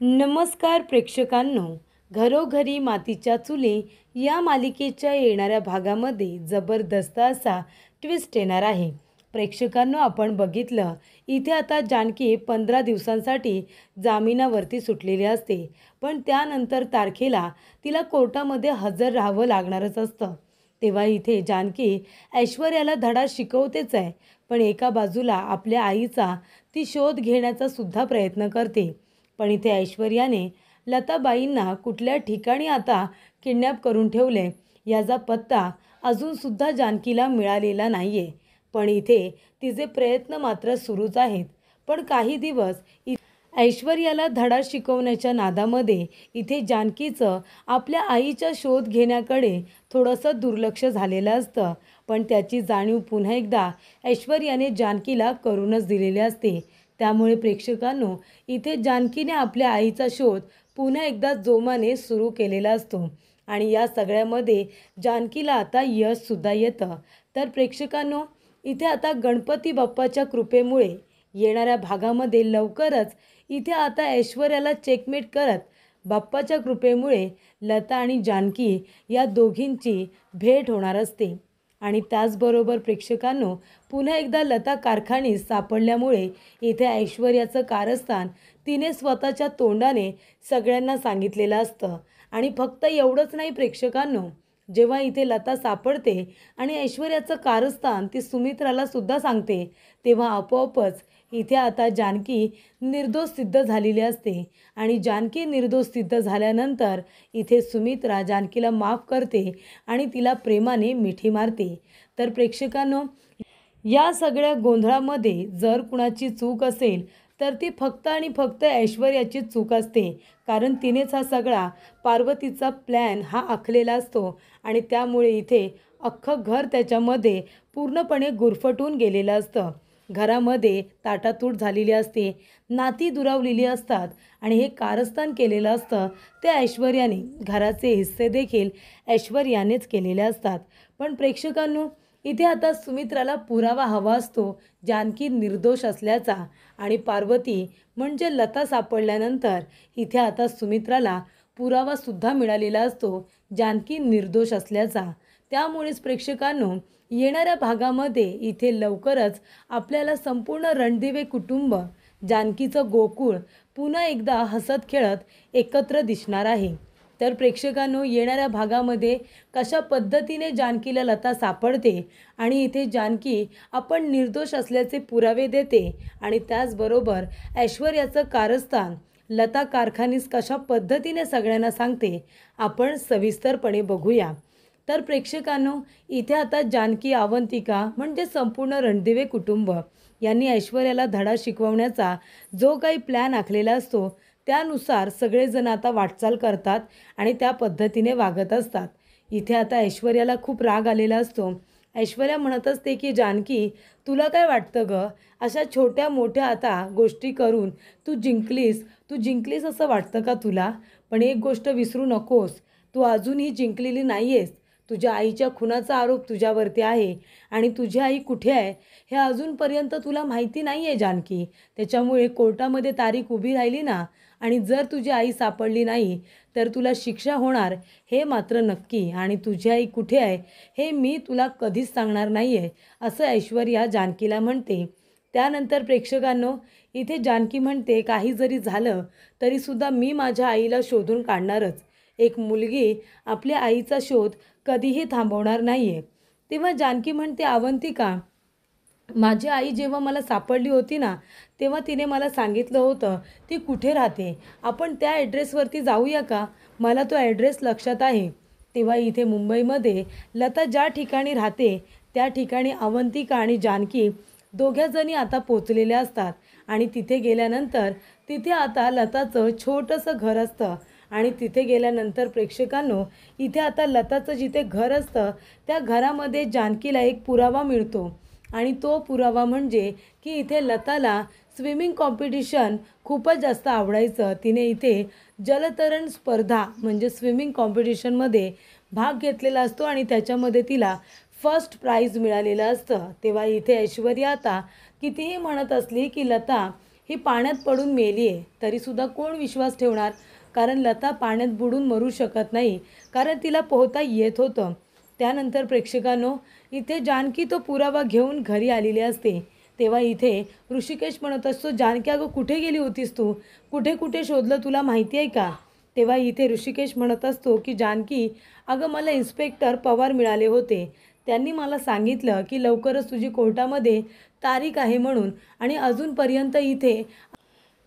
नमस्कार प्रेक्षकांनो, घरोघरी मातीच्या चुली या मालिकेच्या येणाऱ्या भागामध्ये जबरदस्त असा ट्विस्ट येणार आहे. प्रेक्षकांनो, आपण बघितलं इथे आता जानकी 15 दिवसांसाठी जामिनावरती सुटलेली असते, पण त्यानंतर तारखेला तिला कोर्टामध्ये हजर राहावं लागणारच असतं. तेव्हा इथे जानकी ऐश्वर्याला धडा शिकवतेच आहे, पण एका बाजूला आपल्या आईचा ती शोध घेण्याचा सुद्धा प्रयत्न करते. पण इथे ऐश्वर्याने लताबाईंना कुठल्या ठिकाणी आता किडनॅप करून ठेवले याचा पत्ता अजूनसुद्धा जानकीला मिळालेला नाही आहे. पण इथे तिचे प्रयत्न मात्र सुरूच आहेत. पण काही दिवस ऐश्वर्याला धडा शिकवण्याच्या नादामध्ये इथे जानकीचं आपल्या आईचा शोध घेण्याकडे थोडंसं दुर्लक्ष झालेलं असतं. पण त्याची जाणीव पुन्हा एकदा ऐश्वर्याने जानकीला करूनच दिलेली असते. त्यामुळे प्रेक्षकांनो, इथे जानकीने आपल्या आईचा शोध पुन्हा एकदा जोमाने सुरू केलेला असतो आणि या सगळ्यामध्ये जानकीला आता यशसुद्धा येतं. तर प्रेक्षकांनो, इथे आता गणपती बाप्पाच्या कृपेमुळे येणाऱ्या भागामध्ये लवकरच इथे आता ऐश्वर्याला चेकमेट करत बाप्पाच्या कृपेमुळे लता आणि जानकी या दोघींची भेट होणार असते. आणि त्याचबरोबर प्रेक्षकांनो, पुन्हा एकदा लता कारखानीत सापडल्यामुळे इथे ऐश्वर्याचं कारस्थान तिने स्वतःच्या तोंडाने सगळ्यांना सांगितलेलं असतं. आणि फक्त एवढंच नाही प्रेक्षकांनो, जेव्हा इथे लता सापडते आणि ऐश्वर्याचं कारस्थान ती सुमित्राला सुद्धा सांगते, तेव्हा आपोआपच इथे आता जानकी निर्दोष सिद्ध झालेली असते. आणि जानकी निर्दोष सिद्ध झाल्यानंतर इथे सुमित्रा जानकीला माफ करते आणि तिला प्रेमाने मिठी मारते. तर प्रेक्षकांनो, या सगळ्या गोंधळामध्ये जर कुणाची चूक असेल तर ती फक्त आणि फक्त ऐश्वर्याची चूक असते. कारण तिनेच हा सगळा पार्वतीचा प्लॅन हा आखलेला असतो आणि त्यामुळे इथे अख्खं घर त्याच्यामध्ये पूर्णपणे गुरफटून गेलेलं असतं. घरामध्ये ताटातूट झालेली असते, नाती दुरावलेली असतात आणि हे कारस्थान केलेलं असतं ते ऐश्वर्याने. घराचे हिस्से देखील ऐश्वर्यानेच केलेले असतात. पण प्रेक्षकांनो, इथे आता सुमित्राला पुरावा हवा असतो जानकी निर्दोष असल्याचा. आणि पार्वती म्हणजे लता सापडल्यानंतर इथे आता सुमित्राला पुरावासुद्धा मिळालेला असतो जानकी निर्दोष असल्याचा. त्यामुळेच प्रेक्षकांनो, येणाऱ्या भागामध्ये इथे लवकरच आपल्याला संपूर्ण रणदिवे कुटुंब, जानकीचं गोकुळ पुन्हा एकदा हसत खेळत एकत्र दिसणार आहे. तर प्रेक्षकांनो, येणाऱ्या भागामध्ये कशा पद्धतीने जानकीला लता सापडते आणि इथे जानकी आपण निर्दोष असल्याचे पुरावे देते आणि त्याचबरोबर ऐश्वर्याचं कारस्थान लता कारखानीस कशा पद्धतीने सगळ्यांना सांगते, आपण सविस्तरपणे बघूया. तर प्रेक्षकांनो, इथे आता जानकी, अवंतिका म्हणजे संपूर्ण रणदिवे कुटुंब यांनी ऐश्वर्याला धडा शिकवण्याचा जो काही प्लॅन आखलेला असतो त्यानुसार सगळेजण आता वाटचाल करतात आणि त्या पद्धतीने वागत असतात. इथे आता ऐश्वर्याला खूप राग आलेला असतो. ऐश्वर्या म्हणत असते की जानकी, तुला काय वाटतं गं, अशा छोट्या मोठ्या आता गोष्टी करून तू जिंकलीस असं वाटतं का तुला? पण एक गोष्ट विसरू नकोस, तू अजूनही जिंकलेली नाही आहेस. तुझ्या आईच्या खुनाचा आरोप तुझ्यावरती आहे आणि तुझी आई कुठे आहे हे अजूनपर्यंत तुला माहिती नाही आहे जानकी. त्याच्यामुळे कोर्टामध्ये तारीख उभी राहिली ना आणि जर तुझी आई सापडली नाही तर तुला शिक्षा होणार हे मात्र नक्की. आणि तुझी आई कुठे आहे हे मी तुला कधीच सांगणार नाही आहे, असं ऐश्वर्या जानकीला म्हणते. त्यानंतर प्रेक्षकांनो, इथे जानकी म्हणते, काही जरी झालं तरीसुद्धा मी माझ्या आईला शोधून काढणारच. एक मुलगी आपल्या आईचा शोध कधीही थांबवणार नाही आहे. तेव्हा जानकी म्हणते, अवंतिका, माझी आई जेव्हा मला सापडली होती ना तेव्हा तिने मला सांगितलं होतं ती कुठे राहते. आपण त्या ॲड्रेसवरती जाऊया का? मला तो ॲड्रेस लक्षात आहे. तेव्हा इथे मुंबईमध्ये लता ज्या ठिकाणी राहते त्या ठिकाणी अवंतिका आणि जानकी दोघ्याजणी आता पोचलेल्या असतात. आणि तिथे गेल्यानंतर तिथे आता लताचं छोटंसं घर असतं. आणि तिथे गेल्यानंतर प्रेक्षकांनो, इथे आता लताचं जिथे घर असतं त्या घरामध्ये जानकीला एक पुरावा मिळतो. आणि तो पुरावा म्हणजे की इथे लताला स्विमिंग कॉम्पिटिशन खूपच जास्त आवडायचं. तिने इथे जलतरण स्पर्धा म्हणजे स्विमिंग कॉम्पिटिशनमध्ये भाग घेतलेला असतो आणि त्याच्यामध्ये तिला फर्स्ट प्राइज मिळालेलं असतं. तेव्हा इथे ऐश्वर्या आता कितीही म्हणत असली की लता ही पाण्यात पडून मेली आहे. तरीसुद्धा कोण विश्वास ठेवणार? कारण लता पाण्यात बुडून मरू शकत नाही, कारण तिला पोहता येत होतं. त्यानंतर प्रेक्षकांनो, इथे जानकी तो पुरावा घेऊन घरी आलेली असते. तेव्हा इथे ऋषिकेश म्हणत असतो, जानकी अगं कुठे गेली होतीस तू? कुठे कुठे शोधलं तुला माहिती आहे का? तेव्हा इथे ऋषिकेश म्हणत असतो की जानकी, अगं मला इन्स्पेक्टर पवार मिळाले होते. त्यांनी मला सांगितलं की लवकरच तुझी कोर्टामध्ये तारीख आहे म्हणून, आणि अजूनपर्यंत इथे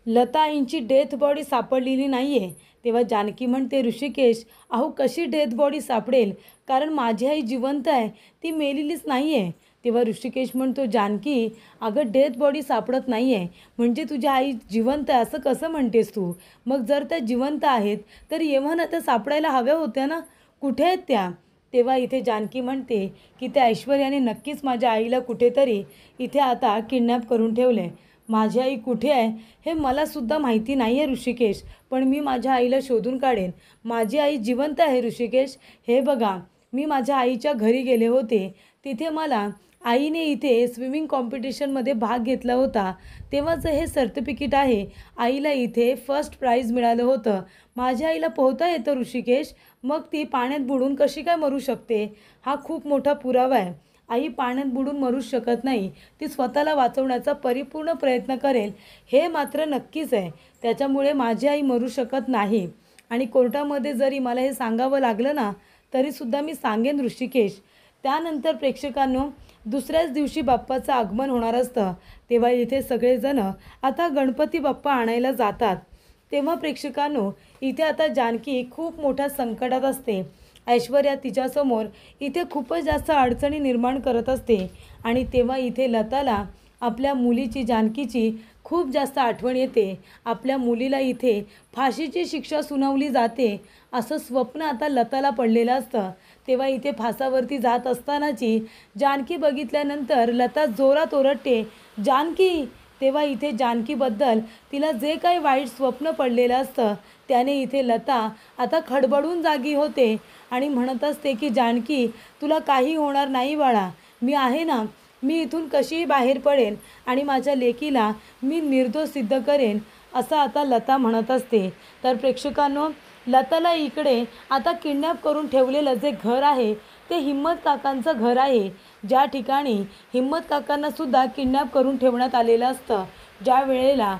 लता आईंची डेथ बॉडी सापडलेली नाही आहे. तेव्हा जानकी म्हणते, ऋषिकेश अहो कशी डेथ बॉडी सापडेल? कारण माझी आई जिवंत आहे, ती मेलेलीच नाही आहे. तेव्हा ऋषिकेश म्हणतो, जानकी अगं डेथ बॉडी सापडत नाही आहे म्हणजे तुझी आई जिवंत आहे असं कसं म्हणतेस तू? मग जर त्या जिवंत आहेत तर येव्हाना त्या सापडायला हव्या होत्या ना, कुठे आहेत त्या? तेव्हा इथे जानकी म्हणते की त्या ऐश्वर्याने नक्कीच माझ्या आईला कुठेतरी इथे आता किडनॅप करून ठेवले. माझी आई कुठे आहे हे मलासुद्धा माहिती नाही आहे ऋषिकेश, पण मी माझ्या आईला शोधून काढेन. माझी आई जिवंत आहे ऋषिकेश. हे बघा, मी माझ्या आईच्या घरी गेले होते. तिथे मला आईने इथे स्विमिंग कॉम्पिटिशनमध्ये भाग घेतला होता, तेव्हाचं हे सर्टिफिकेट आहे. आईला इथे फर्स्ट प्राईज मिळालं होतं. माझ्या आईला पोहता येतं ऋषिकेश, मग ती पाण्यात बुडून कशी काय मरू शकते? हा खूप मोठा पुरावा आहे. आई पाण्यात बुडून मरूच शकत नाही. ती स्वतःला वाचवण्याचा परिपूर्ण प्रयत्न करेल हे मात्र नक्कीच आहे. त्याच्यामुळे माझी आई मरू शकत नाही. आणि कोर्टामध्ये जरी मला हे सांगावं लागलं ना, तरीसुद्धा मी सांगेन ऋषिकेश. त्यानंतर प्रेक्षकांनो, दुसऱ्याच दिवशी बाप्पाचं आगमन होणार असतं. तेव्हा इथे सगळेजण आता गणपती बाप्पा आणायला जातात. तेव्हा प्रेक्षकांनो, इथे आता जानकी खूप मोठ्या संकटात असते. ऐश्वर्या तिच्यासमोर इथे खूपच जास्त अडचणी निर्माण करत असते. आणि तेव्हा इथे लताला आपल्या मुलीची, जानकीची खूप जास्त आठवण येते. आपल्या मुलीला इथे फाशीची शिक्षा सुनावली जाते असं स्वप्न आता लताला पडलेलं असतं. तेव्हा इथे फासावरती जात असतानाची जानकी बघितल्यानंतर लता जोरात ओरडते, जानकी. तेव्हा इथे जानकीबद्दल तिला जे काही वाईट स्वप्न पडलेलं असतं त्याने इथे लता आता खडबडून जागी होते आणि म्हणत असते की जानकी, तुला काही होणार नाही बाळा, मी आहे ना, मी इथून कशीही बाहेर पडेन आणि माझ्या लेकीला मी निर्दोष सिद्ध करेन, असं आता लता म्हणत असते. तर प्रेक्षकांनो, लताला इकडे आता किडनॅप करून ठेवलेलं जे घर आहे ते हिम्मत काकांचं घर आहे, ज्या ठिकाणी हिम्मत काकांनासुद्धा किडनॅप करून ठेवण्यात आलेलं असतं. ज्या वेळेला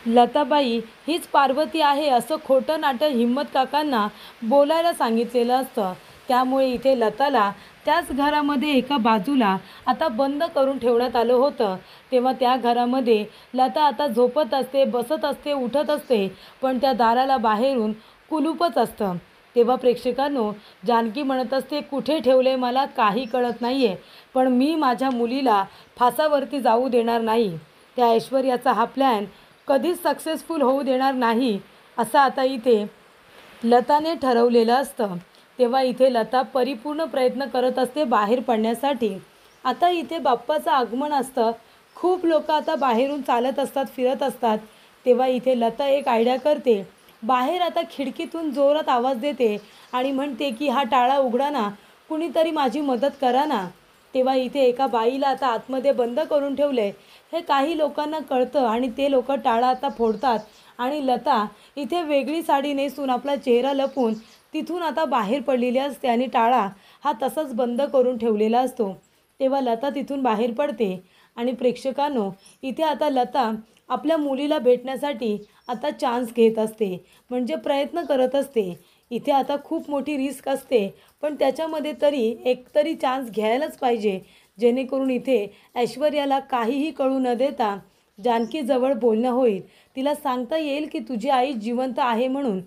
लताबाई हीच पार्वती आहे असं खोटं नाटक हिम्मत काकांना बोलायला सांगितलेलं असतं. त्यामुळे इथे लताला त्याच घरामध्ये एका बाजूला आता बंद करून ठेवण्यात आलं होतं. तेव्हा त्या घरामध्ये लता आता झोपत असते, बसत असते, उठत असते, पण त्या दाराला बाहेरून कुलूपच असतं. तेव्हा प्रेक्षकांनो, जानकी म्हणत असते, कुठे ठेवले मला काही कळत नाही आहे, पण मी माझ्या मुलीला फासावरती जाऊ देणार नाही. त्या ऐश्वर्याचा हा प्लॅन कधीच सक्सेसफुल होऊ देणार नाही असं आता इथे लताने ठरवलेलं असतं. तेव्हा इथे लता परिपूर्ण प्रयत्न करत असते बाहेर पडण्यासाठी. आता इथे बाप्पाचं आगमन असतं. खूप लोक आता बाहेरून चालत असतात, फिरत असतात. तेव्हा इथे लता एक आयडिया करते. बाहेर आता खिडकीतून जोरात आवाज देते आणि म्हणते की हा टाळा उघडा ना, कुणीतरी माझी मदत करा ना. तेव्हा इथे एका बाईला आता आतमध्ये बंद करून ठेवले. हे काही लोकांना कळतं आणि ते लोक टाळा आता फोडतात आणि लता इथे वेगळी साडी नेसून आपला चेहरा लपवून तिथून आता बाहेर पडलेली असते आणि टाळा हा तसाच बंद करून ठेवलेला असतो. तेव्हा लता तिथून बाहेर पडते आणि प्रेक्षकांनो, इथे आता लता आपल्या मुलीला भेटण्यासाठी आता चान्स घेत असते, म्हणजे प्रयत्न करत असते. इथे आता खूप मोठी रिस्क असते, पण त्याच्यामध्ये तरी एकतरी चान्स घ्यायलाच पाहिजे, जेणेकरून इथे ऐश्वर्याला काहीही कळू न देता जानकीजवळ बोलणं होईल, तिला सांगता येईल की तुझी आई जिवंत आहे म्हणून.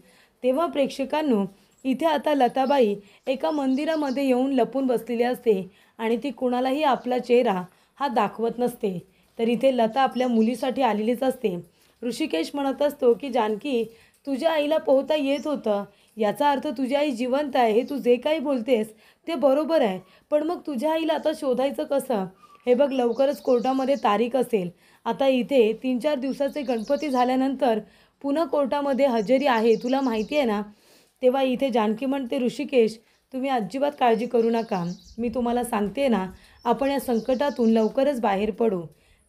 तेव्हा प्रेक्षकांनो, इथे आता लताबाई एका मंदिरामध्ये येऊन लपून बसलेली असते आणि ती कुणालाही आपला चेहरा हा दाखवत नसते. तर इथे लता आपल्या मुलीसाठी आलेलीच असते. ऋषिकेश म्हणत असतो की जानकी, तुझ्या आईला पोहता येत होतं, याचा अर्थ तुझी आई जिवंत आहे. हे तू जे काही बोलतेस ते बरोबर आहे, पण मग तुझ्या आईला आता शोधायचं कसं? हे बघ, लवकरच कोर्टामध्ये तारीख असेल. आता इथे 3-4 दिवसाचे गणपती झाल्यानंतर पुन्हा कोर्टामध्ये हजेरी आहे, तुला माहिती आहे ना. तेव्हा इथे जानकी म्हणते, ऋषिकेश तुम्ही अजिबात काळजी करू नका, मी तुम्हाला सांगते ना, आपण या संकटातून लवकरच बाहेर पडू.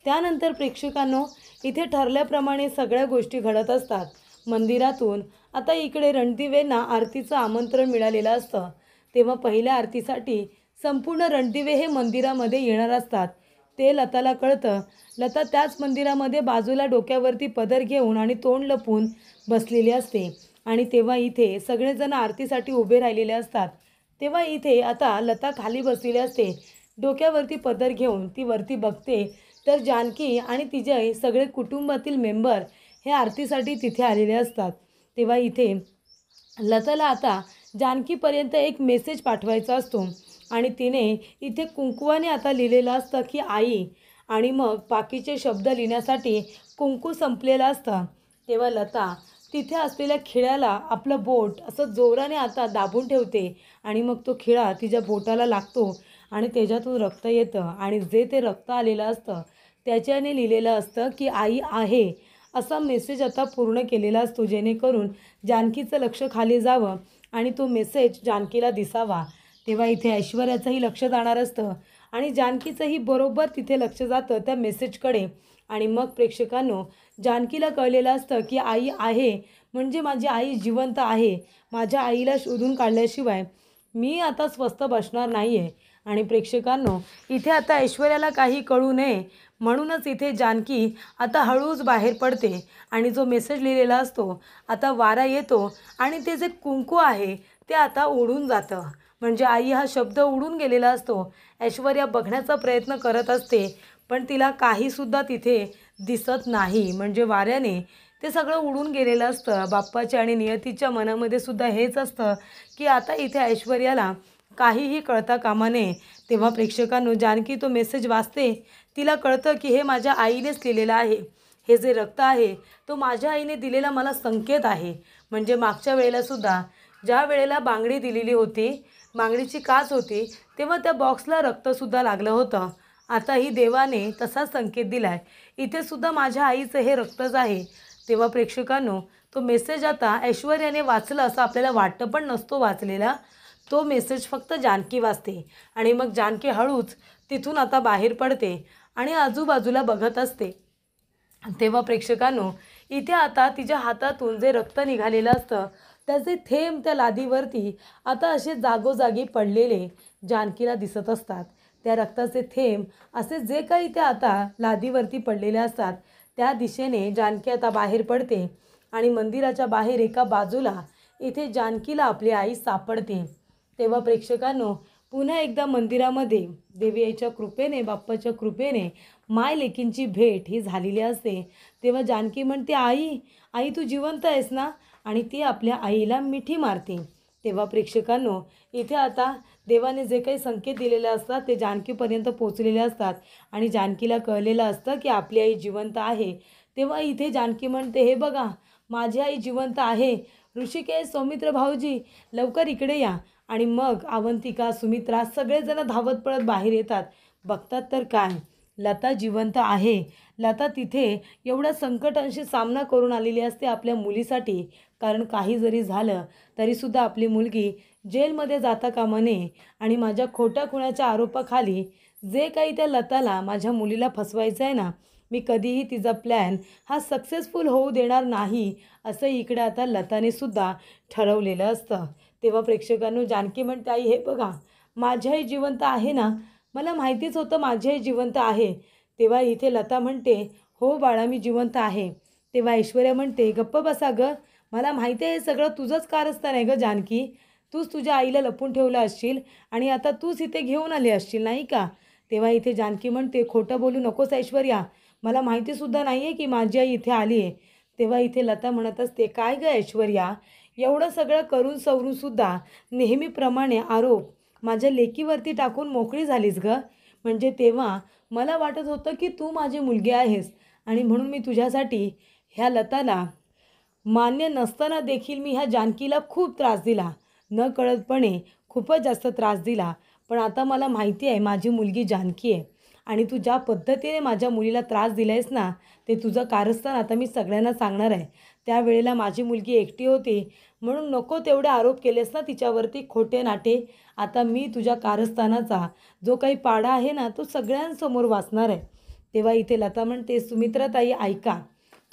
त्यानंतर प्रेक्षकांनो, इथे ठरल्याप्रमाणे सगळ्या गोष्टी घडत असतात. मंदिरातून आता इकडे रणदिवेंना आरतीचं आमंत्रण मिळालेलं असतं. तेव्हा पहिल्या आरतीसाठी संपूर्ण रणदिवे हे मंदिरामध्ये येणार असतात. ते लताला कळतं. लता त्याच मंदिरामध्ये बाजूला डोक्यावरती पदर घेऊन आणि तोंड लपवून बसलेली असते. आणि तेव्हा इथे सगळेजण आरतीसाठी उभे राहिलेले असतात. तेव्हा इथे आता लता खाली बसलेली असते. डोक्यावरती पदर घेऊन ती वरती बघते, तर जानकी आणि तिचे सगळे कुटुंबातील मेंबर हे आरतीसाठी तिथे आलेले असतात. तेव्हा इथे लताला आता जानकीपर्यंत एक मेसेज पाठवायचा असतो आणि तिने इथे कुंकवाने आता लिहिलेलं असतं की आई, आणि मग बाकीचे शब्द लिहिण्यासाठी कुंकू संपलेलं असतं. तेव्हा लता तिथे असलेल्या खिळ्याला आपलं बोट असं जोराने आता दाबून ठेवते आणि मग तो खिळा तिच्या बोटाला लागतो आणि त्याच्यातून रक्त येतं आणि जे ते रक्त आलेलं असतं त्याच्याने लिहिलेलं असतं की आई आहे, असा मेसेज आता पूर्ण केलेला असतो, जेणेकरून जानकीचं लक्ष खाली जावं आणि तो मेसेज जानकीला दिसावा. तेव्हा इथे ऐश्वर्याचंही लक्ष जाणार असतं आणि जानकीचंही बरोबर तिथे लक्ष जातं त्या मेसेजकडे. आणि मग प्रेक्षकांनो, जानकीला कळलेलं असतं की आई आहे म्हणजे माझी आई जिवंत आहे. माझ्या आईला शोधून काढल्याशिवाय मी आता स्वस्थ बसणार नाही आहे. आणि प्रेक्षकांनो, इथे आता ऐश्वर्याला काही कळू नये म्हणूनच इथे जानकी आता हळूच बाहेर पडते आणि जो मेसेज लिहिलेला असतो आता वारा येतो आणि ते जे कुंकू आहे ते आता उडून जातं. म्हणजे आई हा शब्द उडून गेलेला असतो. ऐश्वर्या बघण्याचा प्रयत्न करत असते पण तिला काहीसुद्धा तिथे दिसत नाही. म्हणजे वाऱ्याने ते सगळं उडून गेलेलं असतं. बाप्पाच्या आणि नियतीच्या मनामध्ये सुद्धा हेच असतं की आता इथे ऐश्वर्याला काहीही कळता कामा नये. तेव्हा प्रेक्षकांनो, जानकी तो मेसेज वाचते. तिला कळतं की हे माझ्या आईनेच लिहिलेलं आहे. हे जे रक्त आहे तो माझ्या आईने दिलेला मला संकेत आहे. म्हणजे मागच्या वेळेलासुद्धा ज्या वेळेला बांगडी दिलेली होती, बांगडीची काच होती, तेव्हा त्या बॉक्सला रक्तसुद्धा लागलं होतं. आताही देवाने तसाच संकेत दिला आहे. इथेसुद्धा माझ्या आईचं हे रक्तच आहे. तेव्हा प्रेक्षकांनो, तो मेसेज आता ऐश्वर्याने वाचला असं आपल्याला वाटतं पण नसतो वाचलेला. तो मेसेज फक्त जानकी वाचते आणि मग जानकी हळूच तिथून आता बाहेर पडते आणि आजूबाजूला बघत असते. तेव्हा प्रेक्षकांनो, इथे आता तिच्या हातातून जे रक्त निघालेलं असतं त्याचे थेंब त्या लादीवरती आता असे जागोजागी पडलेले जानकीला दिसत असतात. त्या रक्ताचे थेंब असे जे काही त्या आता लादीवरती पडलेले असतात त्या दिशेने जानकी आता बाहेर पडते आणि मंदिराच्या बाहेर एका बाजूला इथे जानकीला आपली आई सापडते. तेव्हा प्रेक्षकांनो, पुन्हा एकदा मंदिरामध्ये देवी आईच्या कृपेने, बाप्पाच्या कृपेने माय लेकींची भेट ही झालेली असते. तेव्हा जानकी म्हणते, आई, आई तू जिवंत आहेस ना? आणि ती आपल्या आईला मिठी मारते. तेव्हा प्रेक्षकांनो, इथे आता देवाने जे काही संकेत दिलेले असतात ते जानकीपर्यंत पोचलेले असतात आणि जानकीला कळलेलं असतं की आपली आई जिवंत आहे. तेव्हा इथे जानकी म्हणते, हे बघा, माझी आई जिवंत आहे. ऋषिकेश, सौमित्र भाऊजी, लवकर इकडे या. आणि मग अवंतिका, सुमित्रा सगळेजण धावत पळत बाहेर येतात. बघतात तर काय, लता जिवंत आहे. लता तिथे एवढ्या संकटांशी सामना करून आलेली असते आपल्या मुलीसाठी. कारण काही जरी झालं तरीसुद्धा आपली मुलगी जेलमध्ये जाता कामा नये. आणि माझ्या खोट्या खुणाच्या आरोपाखाली जे काही त्या लताला, माझ्या मुलीला फसवायचं आहे ना, मी कधीही तिचा प्लॅन हा सक्सेसफुल होऊ देणार नाही, असं इकडे आता लताने सुद्धा ठरवलेलं असतं. तेव्हा प्रेक्षकांनो, जानकी म्हणते, आई हे बघा, माझी आई जिवंत आहे ना? मला माहितीच होतं माझी आई जिवंत आहे. तेव्हा इथे लता म्हणते, हो बाळा, मी जिवंत आहे. तेव्हा ऐश्वर्या म्हणते, गप्प बसा गं, मला माहिती आहे हे सगळं तुझंच कारस्थान आहे गं जानकी. तूच तुझ्या आईला लपून ठेवलं असशील आणि आता तूच इथे घेऊन आली असशील, नाही का? तेव्हा इथे जानकी म्हणते, खोटं बोलू नकोस ऐश्वर्या, मला माहितीसुद्धा नाही आहे की माझी आई इथे आली आहे. तेव्हा इथे लता म्हणत असते, काय गं ऐश्वर्या, एवढं सगळं करून सवरूनसुद्धा नेहमीप्रमाणे आरोप माझ्या लेकीवरती टाकून मोकळी झालीस गं. म्हणजे तेव्हा मला वाटत होतं की तू माझी मुलगी आहेस आणि म्हणून मी तुझ्यासाठी ह्या लताला मान्य नसताना देखील मी ह्या जानकीला खूप त्रास दिला, न कळतपणे खूपच जास्त त्रास दिला. पण आता मला माहिती आहे माझी मुलगी जानकी आहे आणि तू ज्या पद्धतीने माझ्या मुलीला त्रास दिला आहेस ना, ते तुझं कारस्थान आता मी सगळ्यांना सांगणार आहे. त्यावेळेला माझी मुलगी एकटी होती म्हणून नको तेवढे आरोप केलेस ना तिच्यावरती, खोटे नाटे. आता मी तुझ्या कारस्थानाचा जो काही पाडा आहे ना, तो सगळ्यांसमोर वाचणार आहे. तेव्हा इथे लता म्हणते, सुमित्राताई ऐका,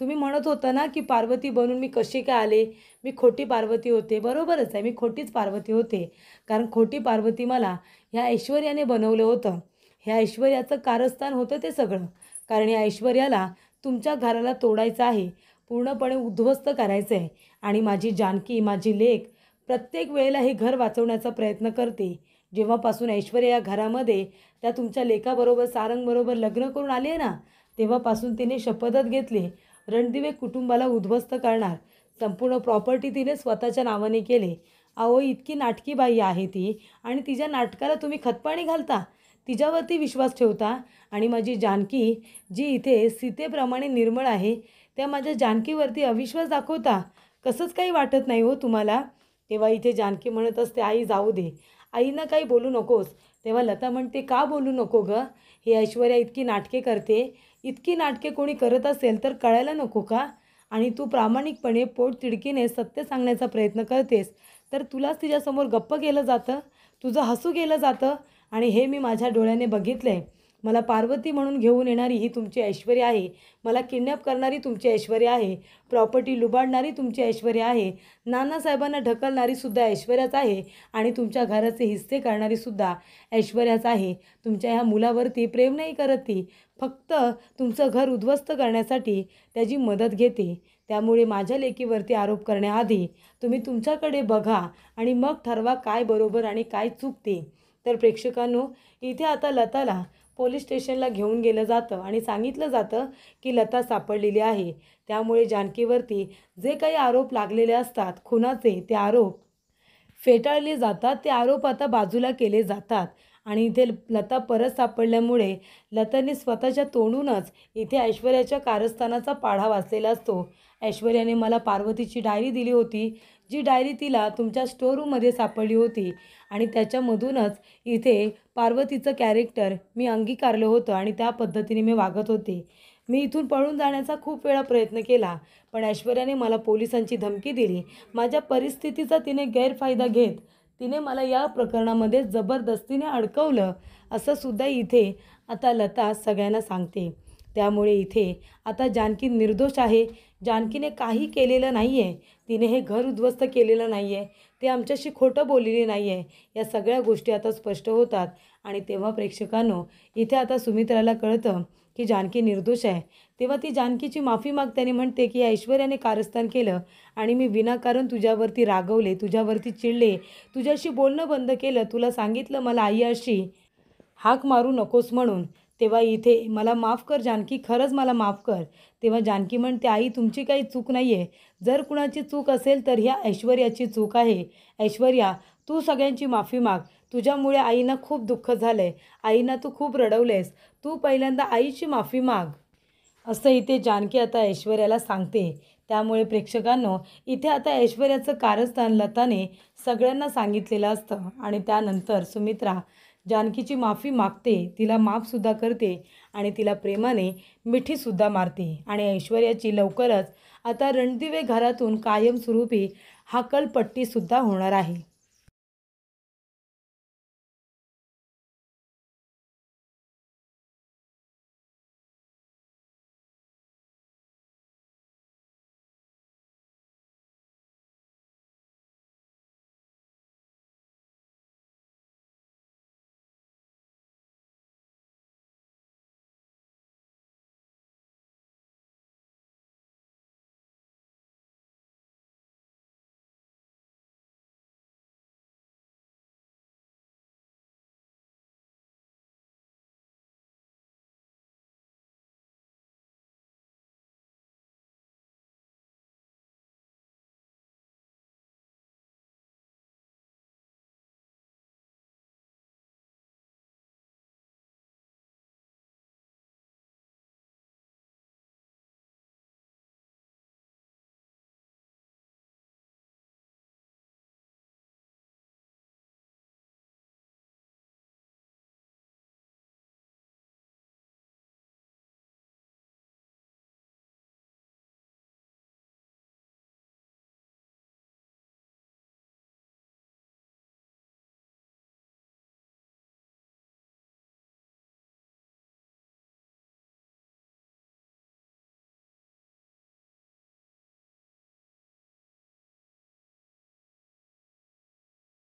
तुम्ही म्हणत होता ना की पार्वती बनून मी कशी काय आले, मी खोटी पार्वती होते. बरोबरच आहे, मी खोटीच पार्वती होते. कारण खोटी पार्वती मला ह्या ऐश्वर्याने बनवलं होतं. ह्या ऐश्वर्याचं कारस्थान होतं ते सगळं. कारण या ऐश्वर्याला तुमच्या घराला तोडायचं आहे, पूर्णपणे उद्ध्वस्त करायचं आहे. आणि माझी जानकी, माझी लेक प्रत्येक वेळेला हे घर वाचवण्याचा प्रयत्न करते. जेव्हापासून ऐश्वर्या या घरामध्ये त्या तुमच्या लेकाबरोबर, सारंगबरोबर लग्न करून आली आहे ना, तेव्हापासून तिने शपथच घेतली, रणदिवे कुटुंबाला उद्ध्वस्त करणार. संपूर्ण प्रॉपर्टी तिने स्वतःच्या नावाने केले. अहो, इतकी नाटकी बाई आहे ती, आणि तिच्या नाटकाला तुम्ही खतपाणी घालता, तिच्यावरती विश्वास ठेवता. आणि माझी जानकी, जी इथे सीतेप्रमाणे निर्मळ आहे, त्या माझ्या जानकीवरती अविश्वास दाखवता. कसंच काही वाटत नाही हो तुम्हाला? तेव्हा इथे जानकी म्हणत असते, आई जाऊ दे, आईनं काही बोलू नकोस. तेव्हा लता म्हणते, का बोलू नको गं? ही ऐश्वर्या इतकी नाटके करते, इतकी नाटके कोणी करत असेल तर कळायला नको का? आणि तू प्रामाणिकपणे पोटतिडकीने सत्य सांगण्याचा प्रयत्न करतेस, तर तुलाच तिच्यासमोर गप्प केलं जातं, तुझं हसू केलं जातं. आणि हे मी माझ्या डोळ्याने बघितलं आहे. मला पार्वती म्हणून घेऊन येणारी ही तुमची ऐश्वर्या आहे, मला किडनॅप करणारी तुमची ऐश्वर्या आहे, प्रॉपर्टी लुबाडणारी तुमची ऐश्वर्या आहे, नानासाहेबांना ढकलणारीसुद्धा ऐश्वर्याच आहे, आणि तुमच्या घराचे हिस्से करणारीसुद्धा ऐश्वर्याच आहे. तुमच्या ह्या मुलावरती प्रेम नाही करत ती, फक्त तुमचं घर उद्ध्वस्त करण्यासाठी त्याची मदत घेते. त्यामुळे माझ्या लेकीवरती आरोप करण्याआधी तुम्ही तुमच्याकडे बघा आणि मग ठरवा काय बरोबर आणि काय चूक. तर प्रेक्षकांनो, इथे आता लताला पोलीस स्टेशनला घेऊन गेलं जातं आणि सांगितलं जातं की लता सापडलेली आहे. त्यामुळे जानकीवरती जे काही आरोप लागलेले असतात खुनाचे, ते आरोप फेटाळले जातात, ते आरोप आता बाजूला केले जातात. आणि इथे लता परत सापडल्यामुळे लताने स्वतःच्या तोंडूनच इथे ऐश्वर्याच्या कारस्थानाचा पाढा वाचलेला असतो. ऐश्वर्याने मला पार्वतीची डायरी दिली होती, जी डायरी तिला तुमच्या स्टोअरूममध्ये सापडली होती, आणि त्याच्यामधूनच इथे पार्वतीचं कॅरेक्टर मी अंगीकारलं होतं आणि त्या पद्धतीने मी वागत होते. मी इथून पळून जाण्याचा खूप वेळा प्रयत्न केला, पण ऐश्वर्याने मला पोलिसांची धमकी दिली. माझ्या परिस्थितीचा तिने गैरफायदा घेत तिने मला या प्रकरणामध्ये जबरदस्तीने अडकवलं, असं सुद्धा इथे आता लता सगळ्यांना सांगते. त्यामुळे इथे आता जानकी निर्दोष आहे. जानकीने काही केलेलं नाही आहे, तिने हे घर उद्ध्वस्त केलेलं नाही आहे, ते आमच्याशी खोटं बोललेली नाही आहे. या सगळ्या गोष्टी आता स्पष्ट होतात. आणि तेव्हा प्रेक्षकांनो, इथे आता सुमित्राला कळतं की जानकी निर्दोष आहे. तेव्हा ती जानकीची माफी मागते आणि म्हणते की ऐश्वर्याने कारस्थान केलं, आणि मी विनाकारण तुझ्यावरती रागवले, तुझ्यावरती चिडले, तुझ्याशी बोलणं बंद केलं, तुला सांगितलं मला आई अशी हाक मारू नकोस म्हणून. तेव्हा इथे मला माफ कर जानकी, खरंच मला माफ कर. तेव्हा जानकी म्हणते, आई तुमची काही चूक नाही आहे. जर कुणाची चूक असेल तर ह्या ऐश्वर्याची चूक आहे. ऐश्वर्या, तू सगळ्यांची माफी माग. तुझ्यामुळे आईंना खूप दुःख झालं आहे, आईंना तू खूप रडवलेस, तू पहिल्यांदा आईची माफी माग, असं इथे जानकी आता ऐश्वर्याला सांगते. त्यामुळे प्रेक्षकांनो, इथे आता ऐश्वर्याचं कारस्थान लताने सगळ्यांना सांगितलेलं असतं. आणि त्यानंतर सुमित्रा जानकीची माफी मागते, तिला माफसुद्धा करते, आणि तिला प्रेमाने मिठीसुद्धा मारते. आणि ऐश्वर्याची लवकरच आता रणदिवे घरातून कायमस्वरूपी हाकलपट्टीसुद्धा होणार आहे.